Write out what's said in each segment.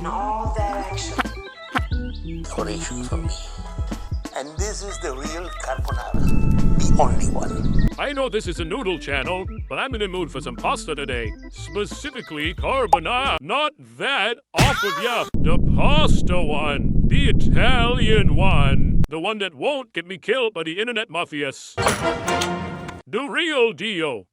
in all directions. Decoration for me. And this is the real carbonara. The only one. I know this is a noodle channel, but I'm in the mood for some pasta today. Specifically, carbonara. Not that off of ya. The pasta one. The Italian one. The one that won't get me killed by the internet mafias. The real deal.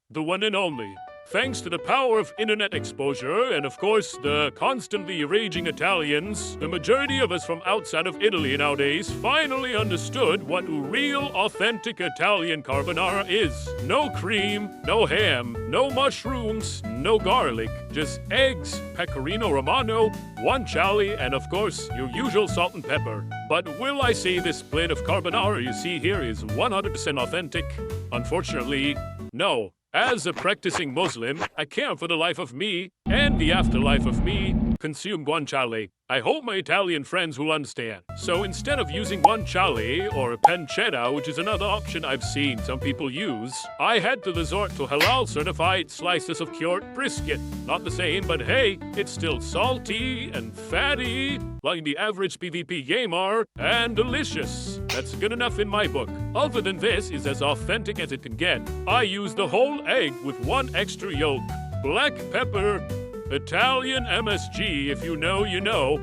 The one and only. Thanks to the power of internet exposure and, of course, the constantly raging Italians, the majority of us from outside of Italy nowadays finally understood what real, authentic Italian carbonara is. No cream, no ham, no mushrooms, no garlic, just eggs, pecorino romano, guanciale, and, of course, your usual salt and pepper. But will I say this plate of carbonara you see here is 100% authentic? Unfortunately, no. As a practicing Muslim, I can't for the life of me, and the afterlife of me, consume guanciale. I hope my Italian friends will understand. So instead of using guanciale or pancetta, which is another option I've seen some people use, I had to resort to halal-certified slices of cured brisket. Not the same, but hey, it's still salty and fatty, like the average PvP gamer, and delicious. That's good enough in my book. Other than this is as authentic as it can get. I use the whole egg with one extra yolk, black pepper, Italian MSG, if you know, you know.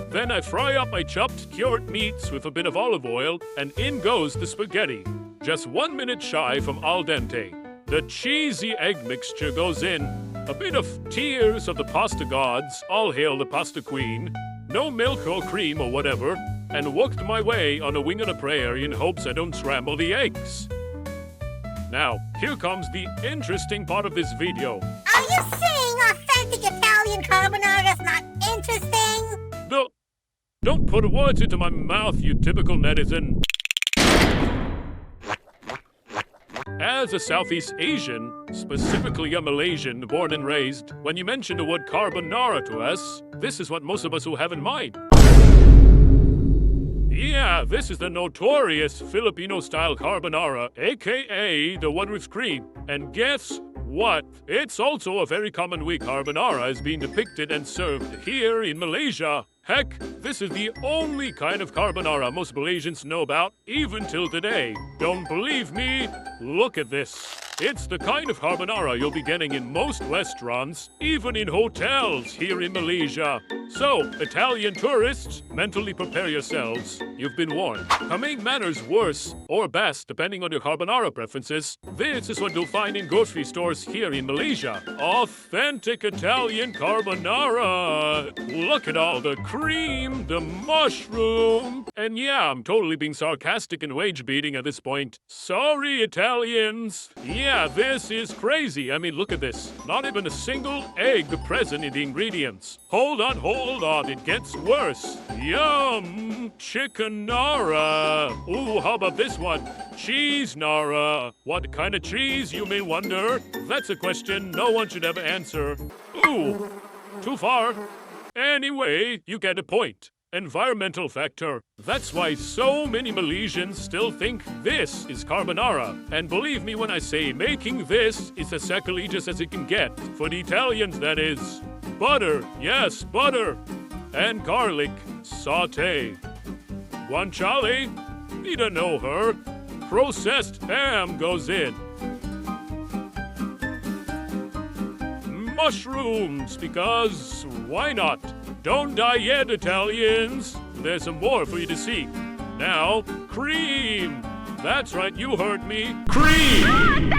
Then I fry up my chopped cured meats with a bit of olive oil, and in goes the spaghetti. Just 1 minute shy from al dente. The cheesy egg mixture goes in. A bit of tears of the pasta gods, all hail the pasta queen. No milk or cream or whatever, and worked my way on a wing and a prayer in hopes I don't scramble the eggs. Now, here comes the interesting part of this video. Are you saying authentic Italian carbonara is not interesting? No, don't put words into my mouth, you typical netizen. As a Southeast Asian, specifically a Malaysian born and raised, when you mention the word carbonara to us, this is what most of us will have in mind. Yeah, this is the notorious Filipino-style carbonara, aka the one with cream. And guess what? It's also a very common way carbonara is being depicted and served here in Malaysia. Heck, this is the only kind of carbonara most Malaysians know about, even till today. Don't believe me? Look at this. It's the kind of carbonara you'll be getting in most restaurants, even in hotels here in Malaysia. So, Italian tourists, mentally prepare yourselves. You've been warned. To make matters worse, or best, depending on your carbonara preferences, this is what you'll find in grocery stores here in Malaysia. Authentic Italian carbonara. Look at all the cream, the mushroom. And yeah, I'm totally being sarcastic and wage-beating at this point. Sorry, Italians. Yeah, this is crazy. I mean, look at this. Not even a single egg present in the ingredients. Hold on, it gets worse. Yum! Chicken-nara. Ooh, how about this one? Cheese-nara. What kind of cheese, you may wonder? That's a question no one should ever answer. Ooh, too far. Anyway, you get a point. Environmental factor. That's why so many Malaysians still think this is carbonara. And believe me when I say making this is as sacrilegious as it can get. For the Italians, that is. Butter, yes, butter. And garlic, saute. Guanciale, need to know her. Processed ham goes in. Mushrooms, because why not? Don't die yet, Italians. There's some more for you to see. Now, cream. That's right, you heard me. Cream!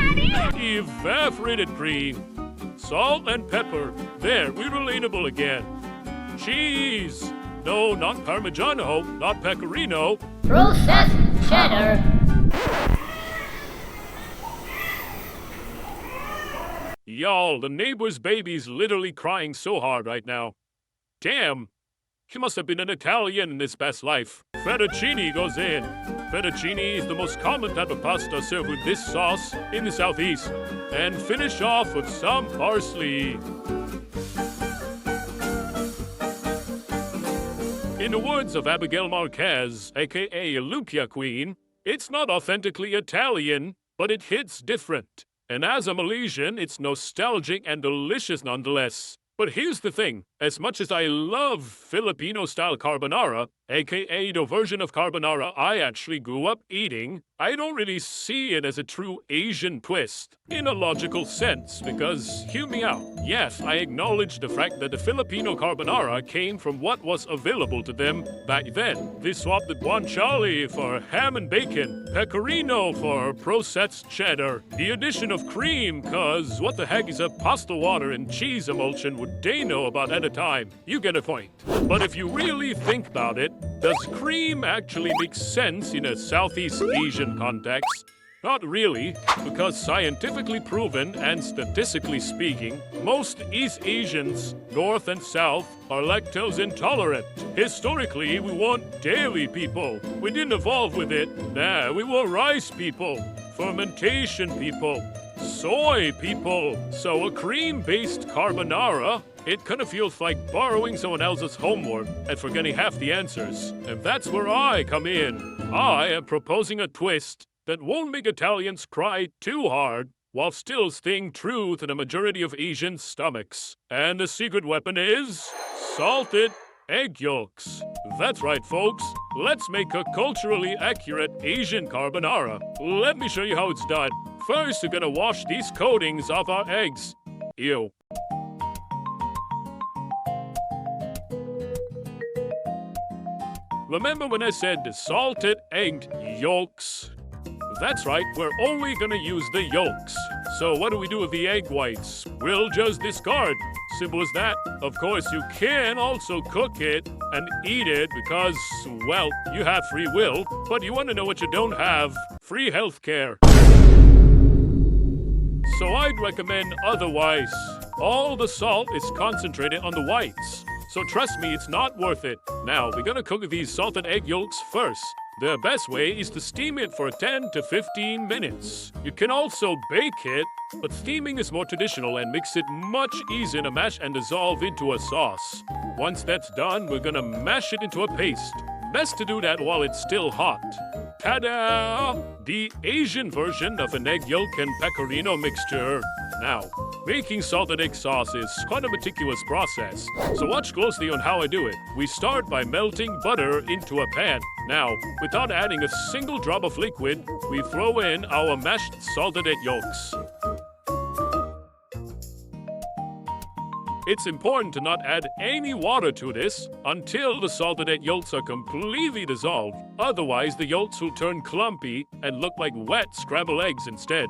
Evaporated cream. Salt and pepper. There, we're relatable again. Cheese. No, not Parmigiano, not Pecorino. Processed cheddar. Y'all, the neighbor's baby's literally crying so hard right now. Damn, he must have been an Italian in his past life. Fettuccine goes in. Fettuccine is the most common type of pasta served with this sauce in the Southeast. And finish off with some parsley. In the words of Abigail Marquez, aka Lucia Queen, it's not authentically Italian, but it hits different. And as a Malaysian, it's nostalgic and delicious nonetheless. But here's the thing, as much as I love Filipino-style carbonara, aka the version of carbonara I actually grew up eating, I don't really see it as a true Asian twist, in a logical sense, because, hear me out. Yes, I acknowledge the fact that the Filipino carbonara came from what was available to them back then. They swapped the guanciale for ham and bacon, pecorino for processed cheddar, the addition of cream, cause what the heck is a pasta water and cheese emulsion would they know about at a time? You get a point. But if you really think about it, does cream actually make sense in a Southeast Asian context? Not really, because scientifically proven and statistically speaking, most East Asians, North and South, are lactose intolerant. Historically, we weren't dairy people. We didn't evolve with it. Nah, we were rice people, fermentation people, soy people. So a cream-based carbonara, it kind of feels like borrowing someone else's homework and forgetting half the answers. And that's where I come in. I am proposing a twist that won't make Italians cry too hard while still staying true to the majority of Asian stomachs. And the secret weapon is salted egg yolks. That's right, folks. Let's make a culturally accurate Asian carbonara. Let me show you how it's done. First, we're gonna wash these coatings off our eggs. Ew. Remember when I said the salted egg yolks? That's right, we're only gonna use the yolks. So what do we do with the egg whites? We'll just discard. Simple as that. Of course, you can also cook it and eat it because, well, you have free will, but you want to know what you don't have? Free healthcare. So I'd recommend otherwise. All the salt is concentrated on the whites. So trust me, it's not worth it. Now, we're gonna cook these salted egg yolks first. The best way is to steam it for 10 to 15 minutes. You can also bake it, but steaming is more traditional and makes it much easier to mash and dissolve into a sauce. Once that's done, we're gonna mash it into a paste. Best to do that while it's still hot. Ta-da! The Asian version of an egg yolk and pecorino mixture. Now, making salted egg sauce is quite a meticulous process, so watch closely on how I do it. We start by melting butter into a pan. Now, without adding a single drop of liquid, we throw in our mashed salted egg yolks. It's important to not add any water to this until the salted egg yolks are completely dissolved. Otherwise, the yolks will turn clumpy and look like wet scrambled eggs instead.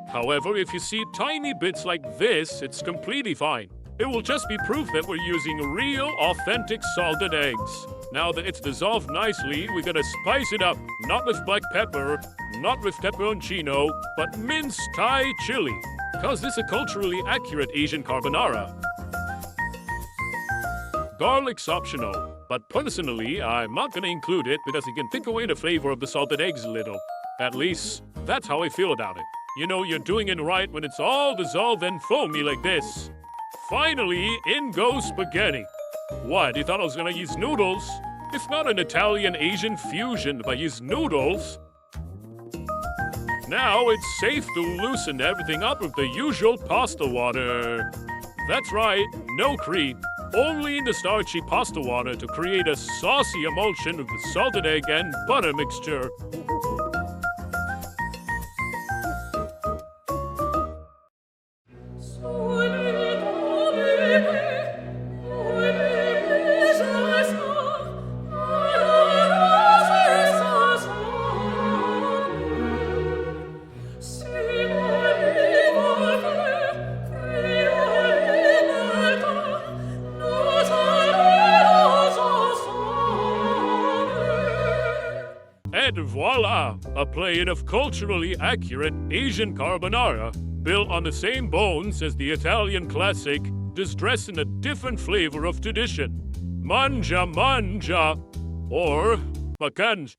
However, if you see tiny bits like this, it's completely fine. It will just be proof that we're using real, authentic salted eggs. Now that it's dissolved nicely, we're gonna spice it up. Not with black pepper, not with pepperoncino, but minced Thai chili. Cause this is a culturally accurate Asian carbonara. Garlic's optional, but personally, I'm not gonna include it because it can take away the flavor of the salted eggs a little. At least, that's how I feel about it. You know you're doing it right when it's all dissolved and foamy like this. Finally, in goes spaghetti. What, you thought I was gonna use noodles? It's not an Italian-Asian fusion, but I use noodles. Now it's safe to loosen everything up with the usual pasta water. That's right, no cream. Only the starchy pasta water to create a saucy emulsion of the salted egg and butter mixture. And voila! A plate of culturally accurate Asian carbonara, built on the same bones as the Italian classic, just dressed in a different flavor of tradition. Mangia mangia, or macanj.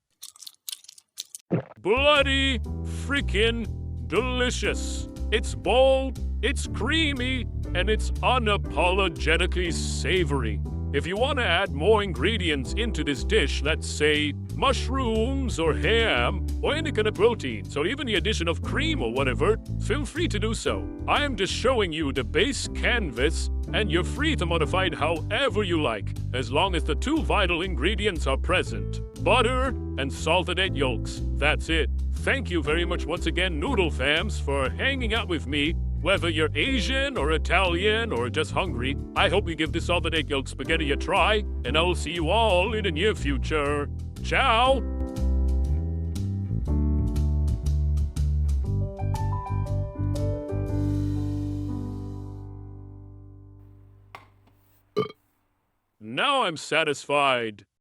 Bloody freaking delicious. It's bold, it's creamy, and it's unapologetically savory. If you want to add more ingredients into this dish, let's say mushrooms or ham or any kind of proteins or even the addition of cream or whatever, feel free to do so. I am just showing you the base canvas and you're free to modify it however you like, as long as the two vital ingredients are present: butter and salted egg yolks. That's it. Thank you very much once again, Noodle Fams, for hanging out with me. Whether you're Asian or Italian or just hungry, I hope you give this salted egg yolk spaghetti a try, and I will see you all in the near future. Ciao! Now I'm satisfied.